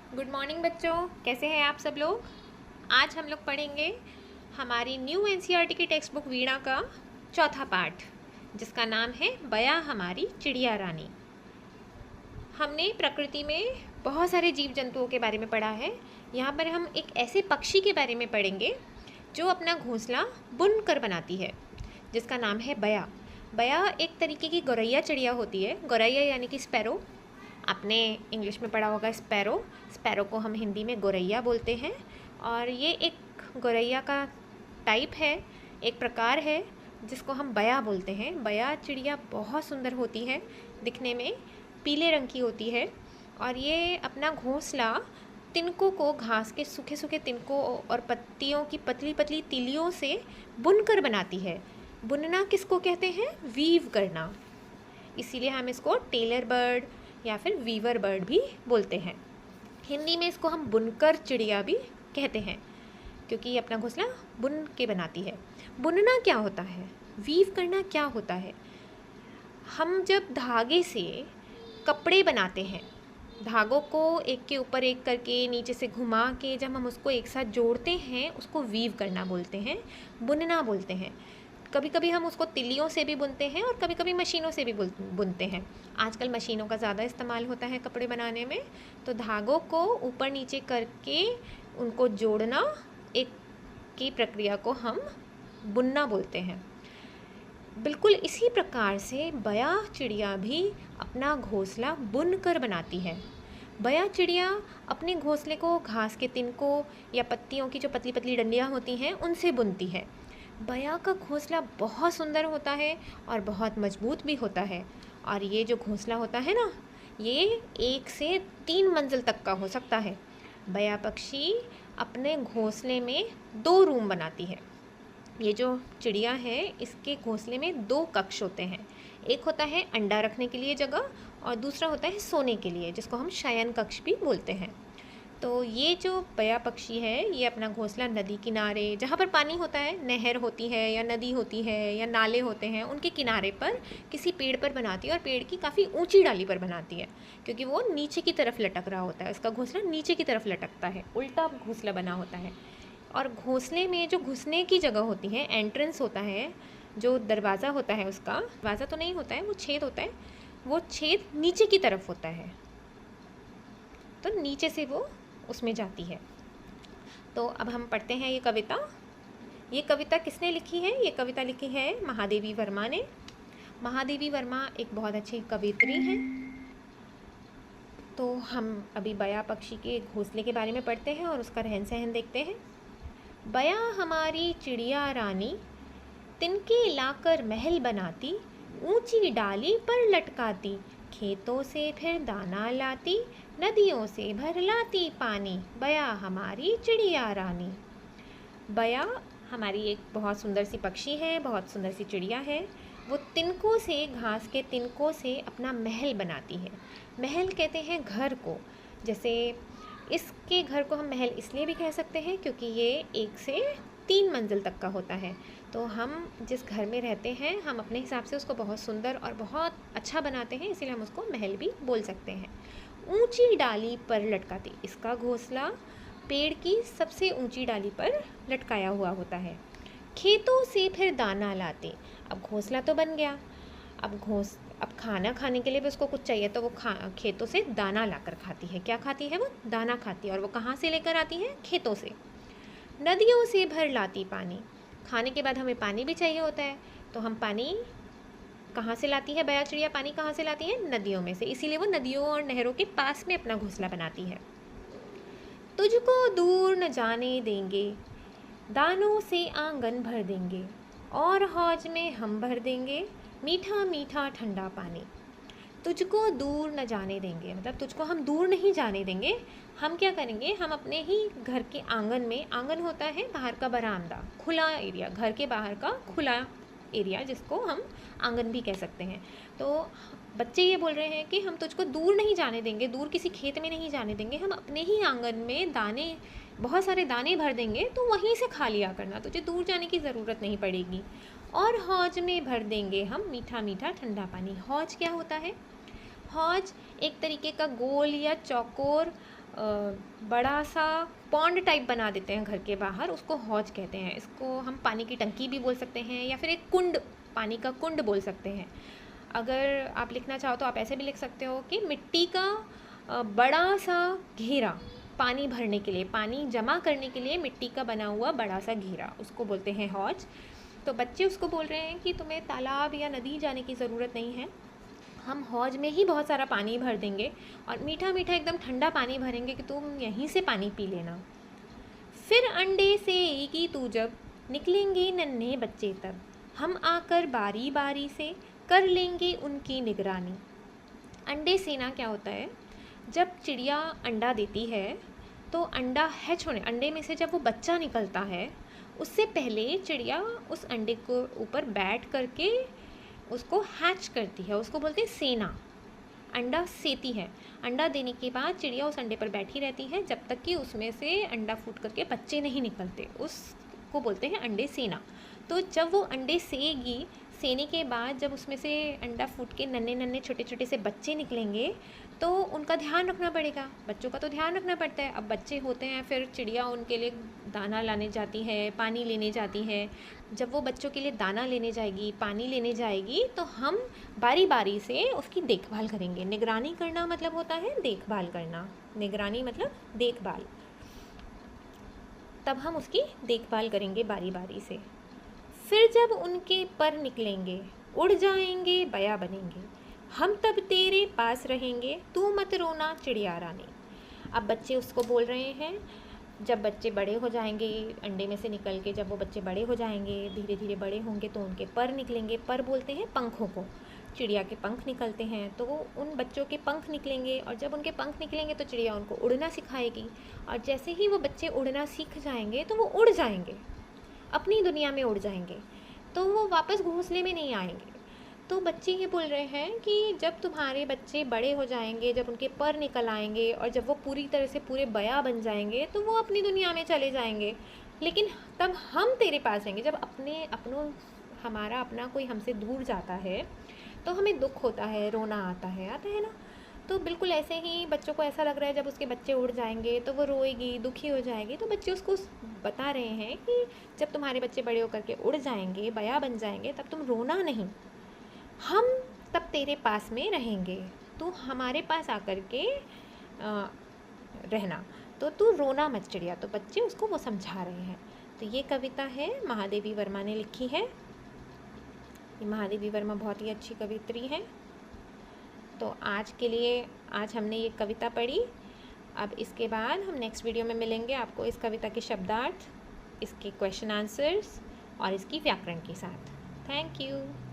Good morning बच्चों, कैसे हैं आप सब लोग। आज हम लोग पढ़ेंगे हमारी न्यू एनसीईआरटी की टेक्स्ट बुक वीणा का चौथा पार्ट, जिसका नाम है बया हमारी चिड़िया रानी। हमने प्रकृति में बहुत सारे जीव जंतुओं के बारे में पढ़ा है। यहाँ पर हम एक ऐसे पक्षी के बारे में पढ़ेंगे जो अपना घोंसला बुन कर बनाती है, जिसका नाम है बया। बया एक तरीके की गौरैया चिड़िया होती है। गौरैया यानी कि स्पैरो। आपने इंग्लिश में पढ़ा होगा स्पैरो। स्पैरो को हम हिंदी में गौरैया बोलते हैं। और ये एक गौरैया का टाइप है, एक प्रकार है जिसको हम बया बोलते हैं। बया चिड़िया बहुत सुंदर होती है, दिखने में पीले रंग की होती है। और ये अपना घोंसला तिनकों को, घास के सूखे सूखे तिनकों और पत्तियों की पतली पतली तीलियों से बुनकर बनाती है। बुनना किसको कहते हैं? वीव करना। इसीलिए हम इसको टेलर बर्ड या फिर वीवर बर्ड भी बोलते हैं। हिंदी में इसको हम बुनकर चिड़िया भी कहते हैं, क्योंकि ये अपना घोंसला बुन के बनाती है। बुनना क्या होता है? वीव करना क्या होता है? हम जब धागे से कपड़े बनाते हैं, धागों को एक के ऊपर एक करके नीचे से घुमा के जब हम उसको एक साथ जोड़ते हैं, उसको वीव करना बोलते हैं, बुनना बोलते हैं। कभी कभी हम उसको तिल्लियों से भी बुनते हैं और कभी कभी मशीनों से भी बुनते हैं। आजकल मशीनों का ज़्यादा इस्तेमाल होता है कपड़े बनाने में। तो धागों को ऊपर नीचे करके उनको जोड़ना, एक की प्रक्रिया को हम बुनना बोलते हैं। बिल्कुल इसी प्रकार से बया चिड़िया भी अपना घोंसला बुन कर बनाती है। बया चिड़िया अपने घोंसले को घास के तिनकों या पत्तियों की जो पतली पतली डंडियाँ होती हैं उनसे बुनती है। बया का घोंसला बहुत सुंदर होता है और बहुत मजबूत भी होता है। और ये जो घोंसला होता है ना, ये 1 से 3 मंजिल तक का हो सकता है। बया पक्षी अपने घोंसले में 2 रूम बनाती है। ये जो चिड़िया है, इसके घोंसले में 2 कक्ष होते हैं। एक होता है अंडा रखने के लिए जगह, और दूसरा होता है सोने के लिए, जिसको हम शयन कक्ष भी बोलते हैं। तो ये जो बया पक्षी है, ये अपना घोंसला नदी किनारे, जहाँ पर पानी होता है, नहर होती है या नदी होती है या नाले होते हैं, उनके किनारे पर किसी पेड़ पर बनाती है। और पेड़ की काफ़ी ऊंची डाली पर बनाती है, क्योंकि वो नीचे की तरफ लटक रहा होता है। उसका घोंसला नीचे की तरफ लटकता है, उल्टा घोंसला बना होता है। और घोंसले में जो घुसने की जगह होती है, एंट्रेंस होता है, जो दरवाज़ा होता है, उसका दरवाज़ा तो नहीं होता है, वो छेद होता है, वो छेद नीचे की तरफ होता है। तो नीचे से वो उसमें जाती है। तो अब हम पढ़ते हैं ये कविता। ये कविता किसने लिखी है? ये कविता लिखी है महादेवी वर्मा ने। महादेवी वर्मा एक बहुत अच्छी कवियत्री हैं। तो हम अभी बया पक्षी के घोंसले के बारे में पढ़ते हैं और उसका रहन सहन देखते हैं। बया हमारी चिड़िया रानी, तिनके लाकर महल बनाती, ऊंची डाली पर लटकाती, खेतों से फिर दाना लाती, नदियों से भर लाती पानी, बया हमारी चिड़िया रानी। बया हमारी एक बहुत सुंदर सी पक्षी है, बहुत सुंदर सी चिड़िया है। वो तिनकों से, घास के तिनकों से अपना महल बनाती है। महल कहते हैं घर को। जैसे इसके घर को हम महल इसलिए भी कह सकते हैं क्योंकि ये 1 से 3 मंजिल तक का होता है। तो हम जिस घर में रहते हैं, हम अपने हिसाब से उसको बहुत सुंदर और बहुत अच्छा बनाते हैं, इसीलिए हम उसको महल भी बोल सकते हैं। ऊंची डाली पर लटकाती, इसका घोंसला पेड़ की सबसे ऊंची डाली पर लटकाया हुआ होता है। खेतों से फिर दाना लाते, अब घोंसला तो बन गया, अब खाना खाने के लिए भी उसको कुछ चाहिए, तो वो खेतों से दाना लाकर खाती है। क्या खाती है? वो दाना खाती है। और वो कहाँ से लेकर आती है? खेतों से। नदियों से भर लाती पानी, खाने के बाद हमें पानी भी चाहिए होता है, तो हम पानी कहाँ से लाती है बया चिड़िया? पानी कहाँ से लाती है? नदियों में से। इसीलिए वो नदियों और नहरों के पास में अपना घोंसला बनाती है। तुझको दूर न जाने देंगे, दानों से आंगन भर देंगे, और हौज में हम भर देंगे, मीठा मीठा ठंडा पानी। तुझको दूर न जाने देंगे, मतलब तुझको हम दूर नहीं जाने देंगे। हम क्या करेंगे? हम अपने ही घर के आंगन में, आंगन होता है बाहर का बरामदा, खुला एरिया, घर के बाहर का खुला एरिया, जिसको हम आंगन भी कह सकते हैं। तो बच्चे ये बोल रहे हैं कि हम तुझको दूर नहीं जाने देंगे, दूर किसी खेत में नहीं जाने देंगे, हम अपने ही आंगन में दाने, बहुत सारे दाने भर देंगे, तो वहीं से खा लिया करना, तुझे दूर जाने की ज़रूरत नहीं पड़ेगी। और हौज में भर देंगे हम मीठा मीठा ठंडा पानी। हौज क्या होता है? हौज एक तरीके का गोल या चौकोर बड़ा सा पॉन्ड टाइप बना देते हैं घर के बाहर, उसको हौज कहते हैं। इसको हम पानी की टंकी भी बोल सकते हैं या फिर एक कुंड, पानी का कुंड बोल सकते हैं। अगर आप लिखना चाहो तो आप ऐसे भी लिख सकते हो कि मिट्टी का बड़ा सा घेरा, पानी भरने के लिए, पानी जमा करने के लिए मिट्टी का बना हुआ बड़ा सा घेरा, उसको बोलते हैं हौज। तो बच्चे उसको बोल रहे हैं कि तुम्हें तालाब या नदी जाने की ज़रूरत नहीं है, हम हौज में ही बहुत सारा पानी भर देंगे और मीठा मीठा एकदम ठंडा पानी भरेंगे कि तुम यहीं से पानी पी लेना। फिर अंडे सेएगी तू जब, निकलेंगे नन्हे बच्चे तब, हम आकर बारी बारी से कर लेंगे उनकी निगरानी। अंडे सेना क्या होता है? जब चिड़िया अंडा देती है तो अंडा हैच होने, अंडे में से जब वो बच्चा निकलता है उससे पहले चिड़िया उस अंडे को ऊपर बैठ करके उसको हैच करती है, उसको बोलते हैं सेना। अंडा सेती है। अंडा देने के बाद चिड़िया उस अंडे पर बैठी रहती है जब तक कि उसमें से अंडा फूट करके बच्चे नहीं निकलते, उसको बोलते हैं अंडे सेना। तो जब वो अंडे सेएगी, सेने के बाद जब उसमें से अंडा फूट के नन्हे नन्हे छोटे छोटे से बच्चे निकलेंगे तो उनका ध्यान रखना पड़ेगा, बच्चों का तो ध्यान रखना पड़ता है। अब बच्चे होते हैं, फिर चिड़िया उनके लिए दाना लाने जाती है, पानी लेने जाती है। जब वो बच्चों के लिए दाना लेने जाएगी, पानी लेने जाएगी, तो हम बारी बारी से उसकी देखभाल करेंगे। निगरानी करना मतलब होता है देखभाल करना, निगरानी मतलब देखभाल। तब हम उसकी देखभाल करेंगे बारी बारी से। फिर जब उनके पर निकलेंगे, उड़ जाएंगे, बया बनेंगे, हम तब तेरे पास रहेंगे, तू मत रोना चिड़िया रानी। अब बच्चे उसको बोल रहे हैं, जब बच्चे बड़े हो जाएंगे अंडे में से निकल के, जब वो बच्चे बड़े हो जाएंगे, धीरे धीरे बड़े होंगे तो उनके पर निकलेंगे। पर बोलते हैं पंखों को, चिड़िया के पंख निकलते हैं तो वो उन बच्चों के पंख निकलेंगे, और जब उनके पंख निकलेंगे तो चिड़िया उनको उड़ना सिखाएगी। और जैसे ही वो बच्चे उड़ना सीख जाएंगे तो वो उड़ जाएंगे, अपनी दुनिया में उड़ जाएंगे, तो वो वापस घोंसले में नहीं आएंगे। तो बच्चे ये बोल रहे हैं कि जब तुम्हारे बच्चे बड़े हो जाएंगे, जब उनके पर निकल आएंगे और जब वो पूरी तरह से पूरे बया बन जाएंगे तो वो अपनी दुनिया में चले जाएंगे, लेकिन तब हम तेरे पास आएंगे। जब हमारा अपना कोई हमसे दूर जाता है तो हमें दुख होता है, रोना आता है ना। तो बिल्कुल ऐसे ही बच्चों को ऐसा लग रहा है जब उसके बच्चे उड़ जाएंगे तो वो रोएगी, दुखी हो जाएगी। तो बच्चे उसको बता रहे हैं कि जब तुम्हारे बच्चे बड़े होकर के उड़ जाएंगे, बया बन जाएंगे, तब तुम रोना नहीं, हम तब तेरे पास में रहेंगे, तू हमारे पास आकर के रहना, तो तू रोना मत चिड़िया। तो बच्चे उसको वो समझा रहे हैं। तो ये कविता है महादेवी वर्मा ने लिखी है। ये महादेवी वर्मा बहुत ही अच्छी कवित्री है। तो आज के लिए आज हमने ये कविता पढ़ी। अब इसके बाद हम नेक्स्ट वीडियो में मिलेंगे आपको इस कविता के शब्दार्थ, इसके क्वेश्चन आंसर्स और इसकी व्याकरण के साथ। Thank you.